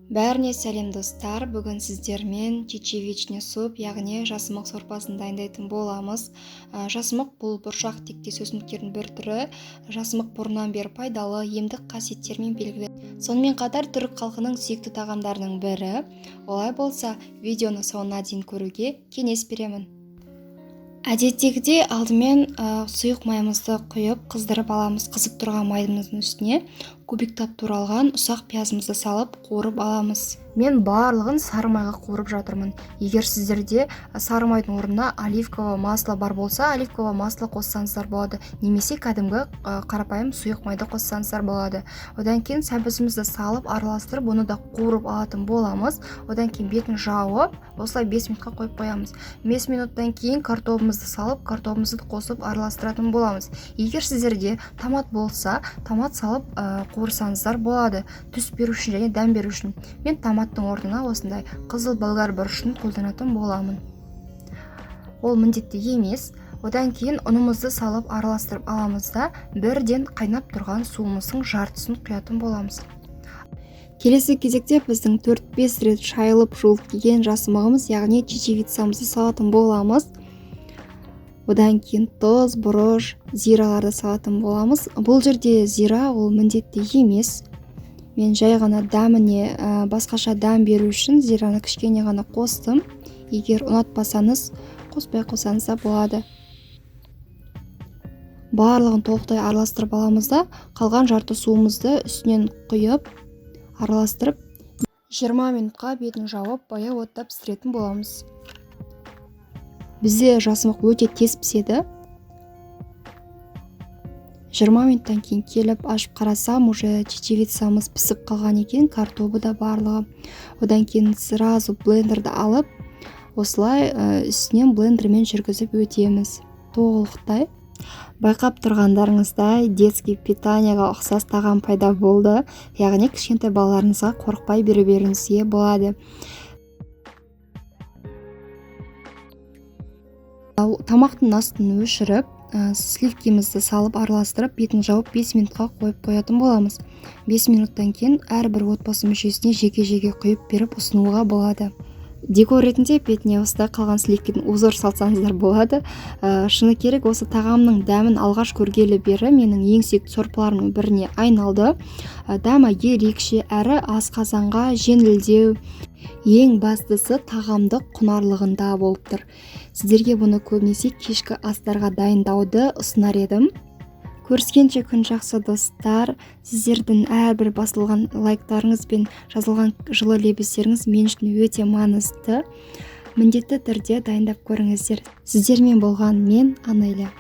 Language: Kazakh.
Бәріне сәлем достар, бүгін сіздермен чечевичный суп, яғни жасымық сорпасын дайындайтын боламыз. Жасымық бұл бұршақ тектес өсімдіктердің бір түрі. Жасымық бұрыннан бері пайдалы, емдік қасиеттермен белгілі. Сонымен қатар түрік халқының сүйікті тағамдарының бірі. Олай болса, видеоны соңына дейін көруге кеңес беремін. Әдеттегідей алдымен сұйық майымызды құйып қыздырып аламыз. Қызып тұрған майымыздың үстіне кубиктап туралған ұсақ пиязымызды салып қуырып аламыз. Мен барлығын сары майға қуырып жатырмын. Егер сіздерде сары майдың орнына оливковое масло бар болса, оливковое масло қоссаңыздар болады. Немесе кәдімгі қарапайым сұйық майды қоссаңыздар болады. Одан кейін сәбізімізді салып араластырып, оны да қуырып алатын боламыз. Одан кейін бетін жауып, осылай 5 минутқа қойып қоямыз. 5 минуттан кейін картопымызды салып, картопымызды қосып араластыратын боламыз. Егер сіздерде томат болса, томат салып қуырсаңыздар болады. Түс беру үшін және дәм беру үшін. Мен томаттың орнына осындай қызыл болгар бұрышын қолданатын боламын. Ол міндетті емес. Одан кейін ұнымызды салып араластырып аламыз да бірден қайнап тұрған суымыздың жартысын құятын боламыз. Келесі кезекте біздің 4-5 рет шайылып жуылып келген жасымығымыз, яғни чечевицамызды салатын боламыз. Одан кейін тұз, бұрыш, зираларды салатын боламыз. Бұл жерде зира ол міндетті емес. Мен жай ғана дәміне басқаша дәм беру үшін зираны кішкене ғана қостым. Егер ұнатпасаңыз, қоспай қойсаңыз да болады. Барлығын толықтай араластырып аламыз да, қалған жарты суымызды үстінен құйып, араластырып, 20 минутқа бетін жауып, баяу отта пісіретін боламыз. Бізде жасымық өте тез піседі. 20 минуттан кейін келіп ашып қарасам, уже чечевицамыз пісіп қалған екен, картопы да барлығы. Одан кейін сразу блендерді алып, осылай үстінен блендермен жүргізіп өтеміз. Толықтай. Байқап тұрғандарыңыздай, детский питанияға ұқсас тағам пайда болды. Яғни кішкентай балаларыңызға қорықпай беруіңізге болады. Тамақтың астын өшіріп, сливкимізді салып араластырып, бетін жауып 5 минутқа қойып қоятын боламыз. 5 минуттан кейін әрбір отбасы мүшесіне жеке-жеке құйып беріп ұсынуға болады. Декор ретінде бетіне осылай қалған сливкиден узор салсаңыздар болады. Шыны керек, осы тағамның дәмін алғаш көргелі бері менің ең сүйікті сорпаларымның біріне айналды. Дәмі ерекше әрі асқазанға жеңілдеу. Ең бастысы тағамдық құнарлығында болып тұр. Сіздерге бұны көбінесе кешкі астарға дайындауды ұсынар едім. Көріскенше күн жақсы достар. Сіздердің әрбір басылған лайктарыңыз бен жазылған жылы лебіздеріңіз мен үшін өте маңызды. Міндетті түрде дайындап көріңіздер. Сіздермен болған мен Анеля.